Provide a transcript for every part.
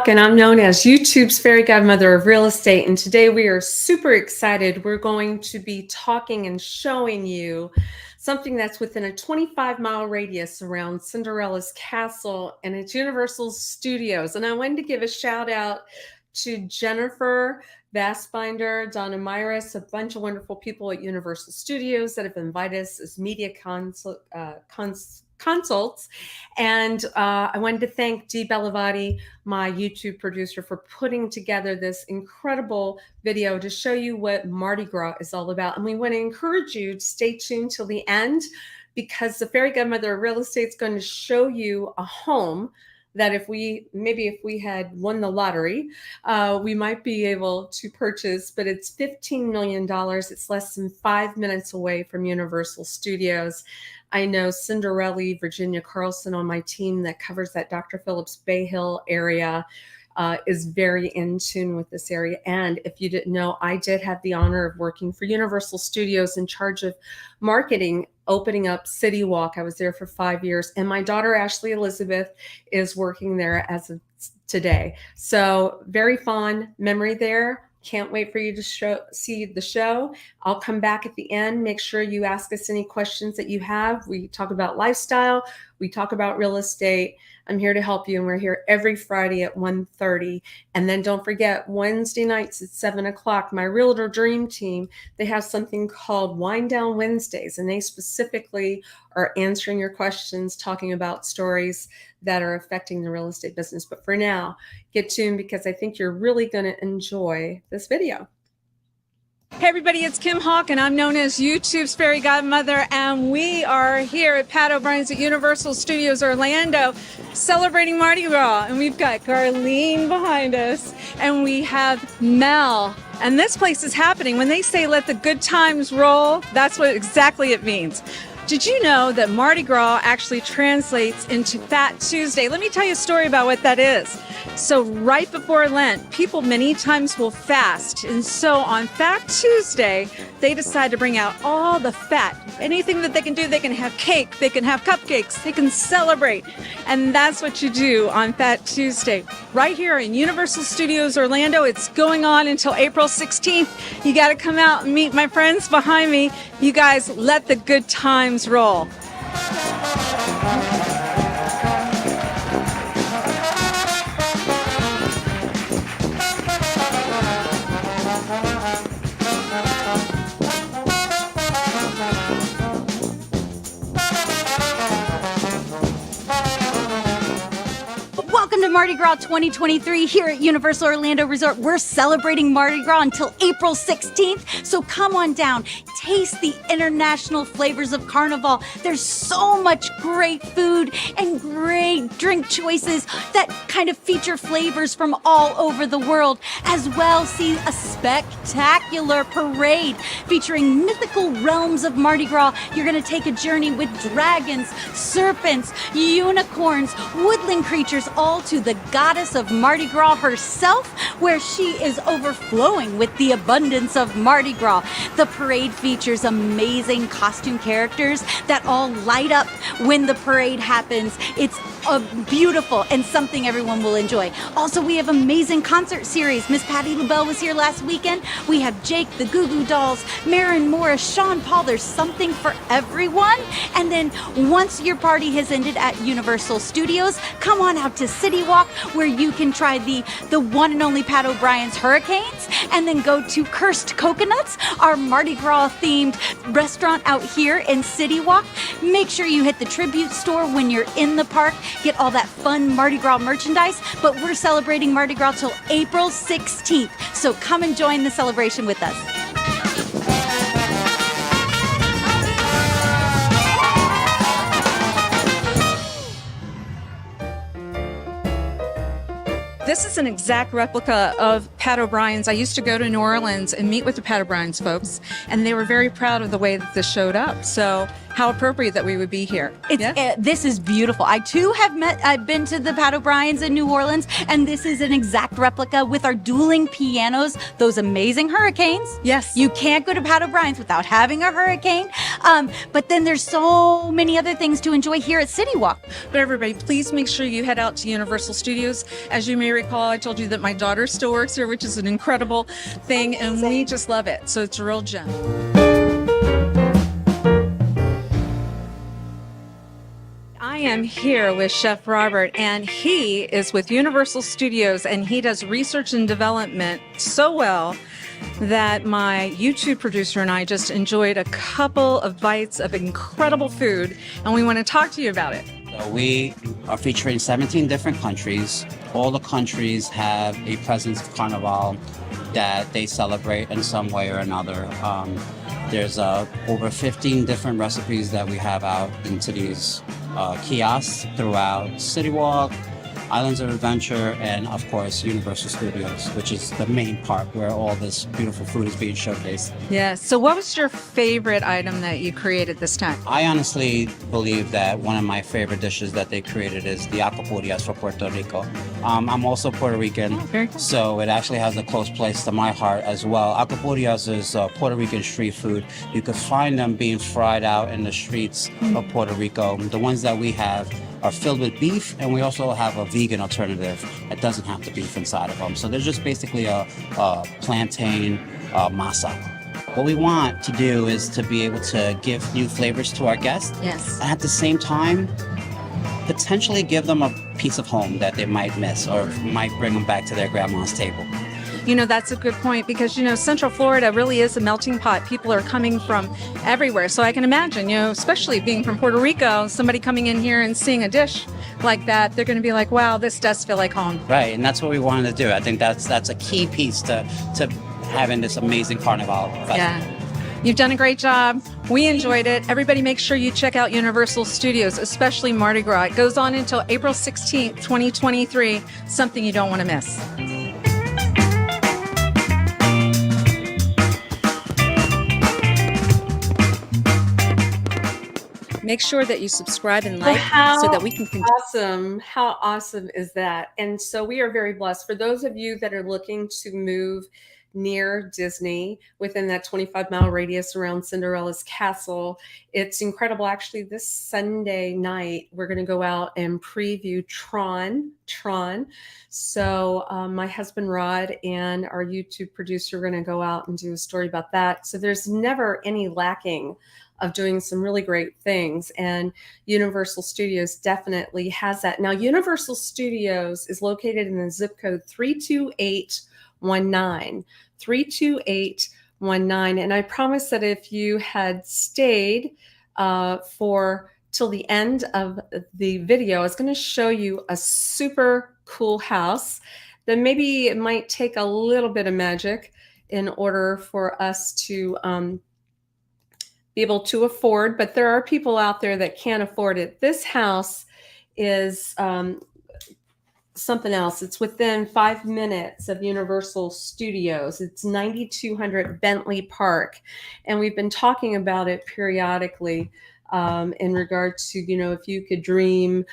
And I'm known as YouTube's fairy godmother of real estate. And today we are super excited. We're going to be talking and showing you something that's within a 25-mile radius around Cinderella's castle and its Universal Studios. And I wanted to give a shout out to Jennifer Bassbinder, Donna Myris, a bunch of wonderful people at Universal Studios that have invited us as media consults. And I wanted to thank Dee Bellavati, my YouTube producer, for putting together this incredible video to show you what Mardi Gras is all about. And we want to encourage you to stay tuned till the end, because the fairy godmother of real estate is going to show you a home that if we had won the lottery, we might be able to purchase, but it's $15 million. It's less than 5 minutes away from Universal Studios. I know Cinderella, Virginia Carlson on my team that covers that Dr. Phillips Bay Hill area is very in tune with this area. And if you didn't know, I did have the honor of working for Universal Studios in charge of marketing, opening up City Walk. I was there for 5 years. And my daughter, Ashley Elizabeth, is working there as of today. So very fond memory there. Can't wait for you to see the show. I'll come back at the end. Make sure you ask us any questions that you have. We talk about lifestyle. We talk about real estate. I'm here to help you, and we're here every Friday at 1:30. And then don't forget, Wednesday nights at 7 o'clock, my Realtor Dream Team, they have something called Wind Down Wednesdays, and they specifically are answering your questions, talking about stories that are affecting the real estate business. But for now, get tuned, because I think you're really going to enjoy this video. Hey everybody, it's Kim Hawk, and I'm known as YouTube's fairy godmother, and we are here at Pat O'Brien's at Universal Studios Orlando celebrating Mardi Gras. And we've got Garlene behind us, and we have Mel. And this place is happening. When they say let the good times roll, that's what exactly it means. Did you know that Mardi Gras actually translates into Fat Tuesday? Let me tell you a story about what that is. So right before Lent, people many times will fast. And so on Fat Tuesday, they decide to bring out all the fat. Anything that they can do, they can have cake, they can have cupcakes, they can celebrate. And that's what you do on Fat Tuesday. Right here in Universal Studios Orlando, it's going on until April 16th. You got to come out and meet my friends behind me. You guys, let the good times roll. Welcome to Mardi Gras 2023 here at Universal Orlando Resort. We're celebrating Mardi Gras until April 16th, so come on down. Taste the international flavors of Carnival. There's so much great food and great drink choices that kind of feature flavors from all over the world. As well, see a spectacular parade featuring mythical realms of Mardi Gras. You're going to take a journey with dragons, serpents, unicorns, woodland creatures, all to the goddess of Mardi Gras herself, where she is overflowing with the abundance of Mardi Gras. The parade features amazing costume characters that all light up when the parade happens. It's beautiful and something everyone will enjoy. Also, we have amazing concert series. Miss Patti LaBelle was here last weekend. We have Jake, the Goo Goo Dolls, Maren Morris, Sean Paul. There's something for everyone. And then once your party has ended at Universal Studios, come on out to City Walk, where you can try the one and only Pat O'Brien's Hurricanes, and then go to Cursed Coconuts, our Mardi Gras themed restaurant out here in City Walk. Make sure you hit the Tribute store when you're in the park. Get all that fun Mardi Gras merchandise, but we're celebrating Mardi Gras till April 16th. So come and join the celebration with us. This is an exact replica of Pat O'Brien's. I used to go to New Orleans and meet with the Pat O'Brien's folks, and they were very proud of the way that this showed up. So how appropriate that we would be here. This is beautiful. I too I've been to the Pat O'Brien's in New Orleans, and this is an exact replica with our dueling pianos, those amazing hurricanes. Yes. You can't go to Pat O'Brien's without having a hurricane. But then there's so many other things to enjoy here at City Walk. But everybody, please make sure you head out to Universal Studios. As you may recall, I told you that my daughter still works here, which is an incredible thing, and we just love it. So it's a real gem. I am here with Chef Robert, and he is with Universal Studios, and he does research and development so well that my YouTube producer and I just enjoyed a couple of bites of incredible food, and we want to talk to you about it. So we are featuring 17 different countries. All the countries have a presence of Carnival that they celebrate in some way or another. There's over 15 different recipes that we have out into these kiosks throughout City Walk, Islands of Adventure, and of course Universal Studios, which is the main part where all this beautiful food is being showcased. Yes. So what was your favorite item that you created this time? I honestly believe that one of my favorite dishes that they created is the acapulcas for Puerto Rico. I'm also Puerto Rican, very cool. So it actually has a close place to my heart as well. Acapulcas is Puerto Rican street food. You could find them being fried out in the streets of Puerto Rico. The ones that we have are filled with beef, and we also have a vegan alternative that doesn't have the beef inside of them. So they're just basically a plantain masa. What we want to do is to be able to give new flavors to our guests. Yes. And at the same time, potentially give them a piece of home that they might miss or might bring them back to their grandma's table. You know, that's a good point because, you know, Central Florida really is a melting pot. People are coming from everywhere. So I can imagine, you know, especially being from Puerto Rico, somebody coming in here and seeing a dish like that, they're going to be like, wow, this does feel like home. Right. And that's what we wanted to do. I think that's a key piece to having this amazing Carnival festival. Yeah. You've done a great job. We enjoyed it. Everybody make sure you check out Universal Studios, especially Mardi Gras. It goes on until April 16th, 2023. Something you don't want to miss. Make sure that you subscribe and like so that we can continue. Awesome. How awesome is that? And so we are very blessed. For those of you that are looking to move near Disney within that 25-mile radius around Cinderella's castle, it's incredible. Actually, this Sunday night, we're going to go out and preview Tron. So my husband Rod and our YouTube producer are going to go out and do a story about that. So there's never any lacking of doing some really great things. And Universal Studios definitely has that. Now, Universal Studios is located in the zip code 32819. 32819. And I promise that if you had stayed for till the end of the video, I was going to show you a super cool house that maybe it might take a little bit of magic in order for us to be able to afford, but there are people out there that can't afford it. This house is something else. It's within 5 minutes of Universal Studios. It's 9200 Bentley Park. And we've been talking about it periodically in regard to, you know, if you could dream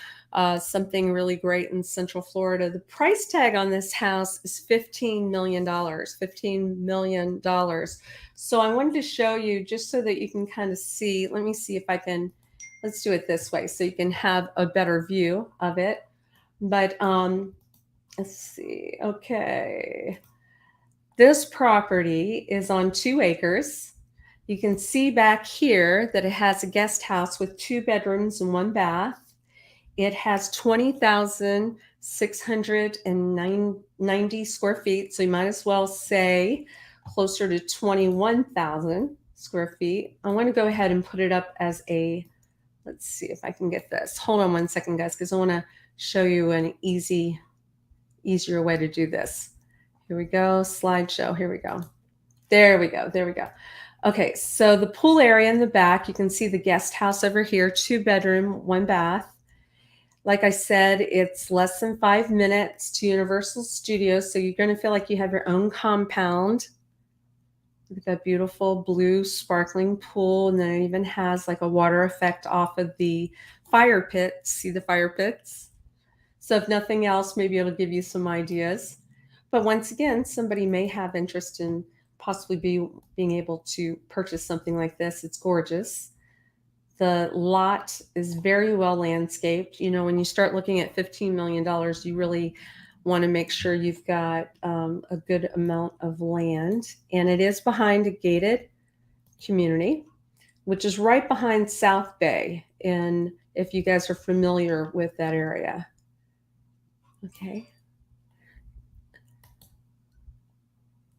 something really great in Central Florida. The price tag on this house is $15 million, $15 million. So I wanted to show you just so that you can kind of see. Let me see if I can, let's do it this way so you can have a better view of it. But let's see. Okay. This property is on 2 acres. You can see back here that it has a guest house with 2 bedrooms and 1 bath. It has 20,690 square feet. So you might as well say closer to 21,000 square feet. I want to go ahead and put it up as a, let's see if I can get this. Hold on one second, guys, because I want to show you an easier way to do this. Here we go. Slideshow. Here we go. There we go. There we go. Okay. So the pool area in the back, you can see the guest house over here, 2 bedroom, 1 bath. Like I said, it's less than 5 minutes to Universal Studios. So you're going to feel like you have your own compound. Look at that beautiful blue sparkling pool. And then it even has like a water effect off of the fire pits. See the fire pits? So if nothing else, maybe it'll give you some ideas. But once again, somebody may have interest in possibly being able to purchase something like this. It's gorgeous. The lot is very well landscaped. You know, when you start looking at $15 million, you really want to make sure you've got a good amount of land. And it is behind a gated community, which is right behind South Bay. And if you guys are familiar with that area. Okay.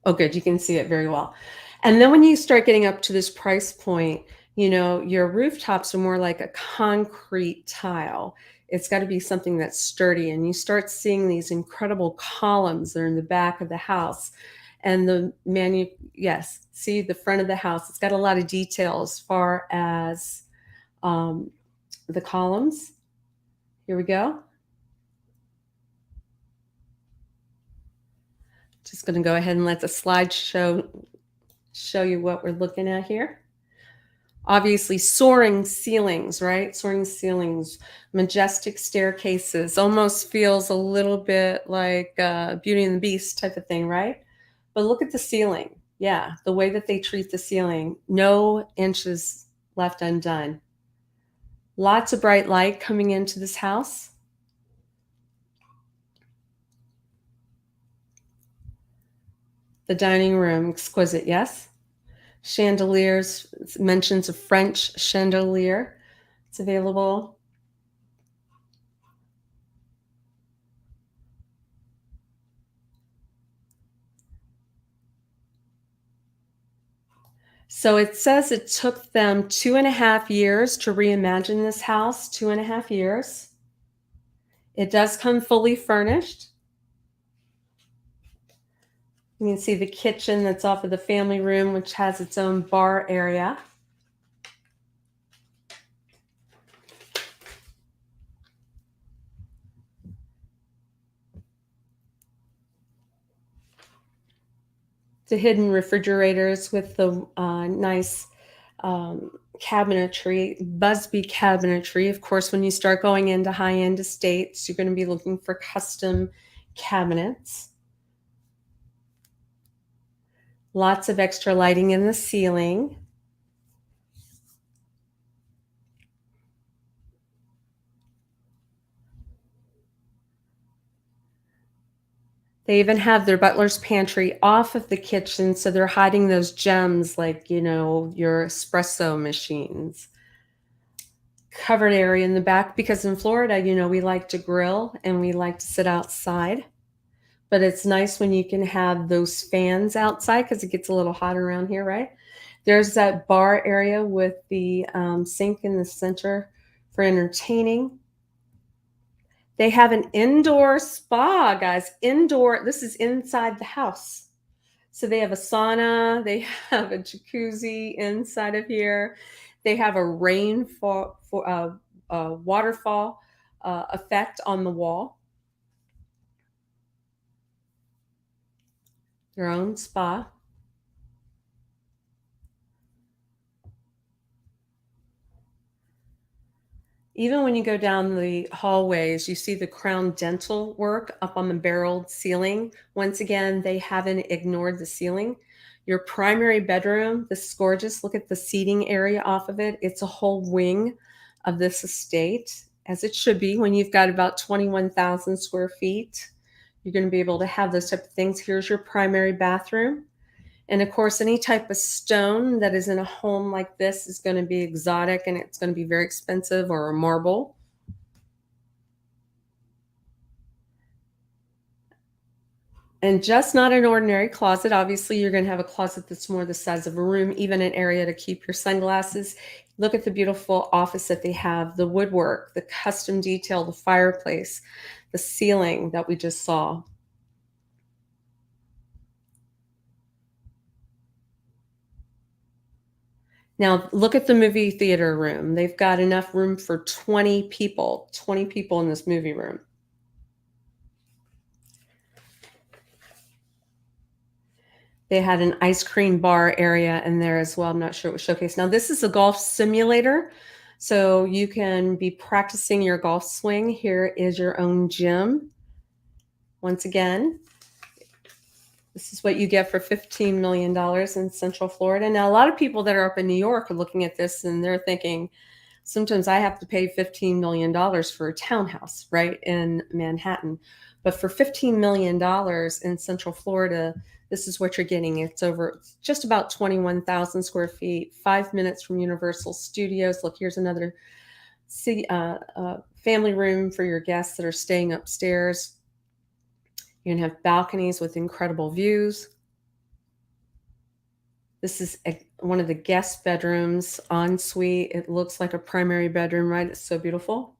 Oh, good. You can see it very well. And then when you start getting up to this price point, you know, your rooftops are more like a concrete tile. It's got to be something that's sturdy. And you start seeing these incredible columns that are in the back of the house. And yes, see the front of the house. It's got a lot of detail as far as the columns. Here we go. Just going to go ahead and let the slide show you what we're looking at here. Obviously, soaring ceilings, right? Soaring ceilings, majestic staircases. Almost feels a little bit like Beauty and the Beast type of thing, right? But look at the ceiling. Yeah, the way that they treat the ceiling. No inches left undone. Lots of bright light coming into this house. The dining room, exquisite, yes? Chandeliers, mentions a French chandelier. It's available. So it says it took them 2.5 years to reimagine this house, 2.5 years. It does come fully furnished. You can see the kitchen that's off of the family room, which has its own bar area. The hidden refrigerators with the nice cabinetry, Busby cabinetry. Of course, when you start going into high-end estates, you're going to be looking for custom cabinets. Lots of extra lighting in the ceiling. They even have their butler's pantry off of the kitchen, so they're hiding those gems like, you know, your espresso machines. Covered area in the back, because in Florida, you know, we like to grill and we like to sit outside. But it's nice when you can have those fans outside because it gets a little hot around here, right? There's that bar area with the sink in the center for entertaining. They have an indoor spa, guys. Indoor, this is inside the house. So they have a sauna, they have a jacuzzi inside of here. They have a waterfall effect on the wall. Their own spa. Even when you go down the hallways, you see the crown dental work up on the barreled ceiling. Once again, they haven't ignored the ceiling. Your primary bedroom, this is gorgeous. Look at the seating area off of it. It's a whole wing of this estate, as it should be when you've got about 21,000 square feet. You're going to be able to have those type of things. Here's your primary bathroom. And of course, any type of stone that is in a home like this is going to be exotic and it's going to be very expensive, or a marble. And just not an ordinary closet. Obviously, you're going to have a closet that's more the size of a room, even an area to keep your sunglasses. Look at the beautiful office that they have, the woodwork, the custom detail, the fireplace, the ceiling that we just saw. Now, look at the movie theater room. They've got enough room for 20 people in this movie room. They had an ice cream bar area in there as well. I'm not sure it was showcased. Now, this is a golf simulator, so you can be practicing your golf swing. Here is your own gym. Once again, this is what you get for $15 million in Central Florida. Now, a lot of people that are up in New York are looking at this and they're thinking, sometimes I have to pay $15 million for a townhouse, right, in Manhattan. But for $15 million in Central Florida, this is what you're getting. It's over just about 21,000 square feet, 5 minutes from Universal Studios. Look, here's another family room for your guests that are staying upstairs. You're going to have balconies with incredible views. This is one of the guest bedrooms, en suite. It looks like a primary bedroom, right? It's so beautiful.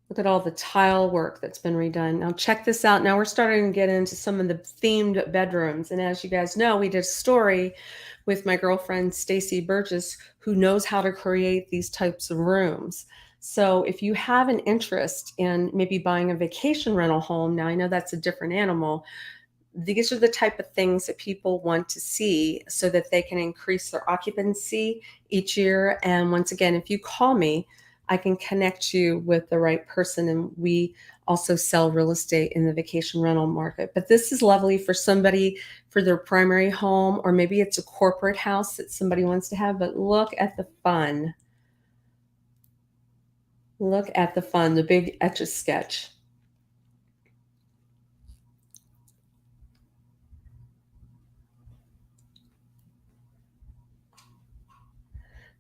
Look at all the tile work that's been redone. Now check this out. Now we're starting to get into some of the themed bedrooms. And as you guys know, we did a story with my girlfriend, Stacy Burgess, who knows how to create these types of rooms. So if you have an interest in maybe buying a vacation rental home, now I know that's a different animal. These are the type of things that people want to see so that they can increase their occupancy each year. And once again, if you call me, I can connect you with the right person. And we also sell real estate in the vacation rental market. But this is lovely for somebody for their primary home, or maybe it's a corporate house that somebody wants to have. But look at the fun. Look at the fun, the big Etch-a-Sketch.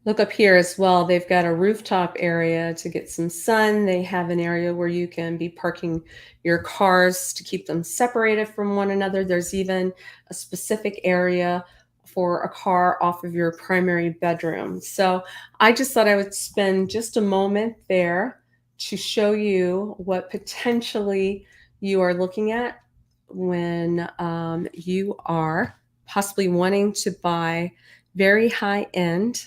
Look up here as well. They've got a rooftop area to get some sun. They have an area where you can be parking your cars to keep them separated from one another. There's even a specific area for a car off of your primary bedroom. So I just thought I would spend just a moment there to show you what potentially you are looking at when you are possibly wanting to buy very high end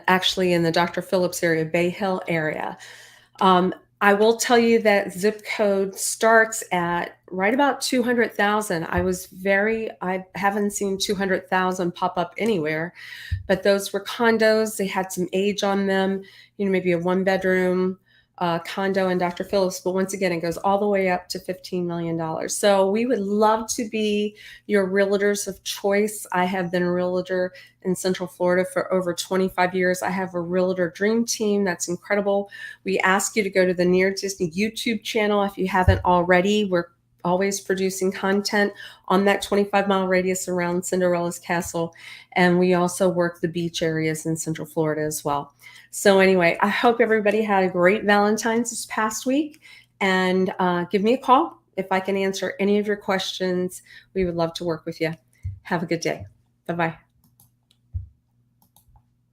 actually in the Dr. Phillips area, Bay Hill area. I will tell you that zip code starts at right about 200,000. I haven't seen 200,000 pop up anywhere, but those were condos. They had some age on them, maybe a 1-bedroom condo in Dr. Phillips. But once again, it goes all the way up to $15 million. So we would love to be your realtors of choice. I have been a realtor in Central Florida for over 25 years. I have a realtor dream team that's incredible. We ask you to go to the Near Disney YouTube channel if you haven't already. We're always producing content on that 25-mile radius around Cinderella's castle. And we also work the beach areas in Central Florida as well. So anyway, I hope everybody had a great Valentine's this past week. And give me a call if I can answer any of your questions. We would love to work with you. Have a good day. Bye-bye.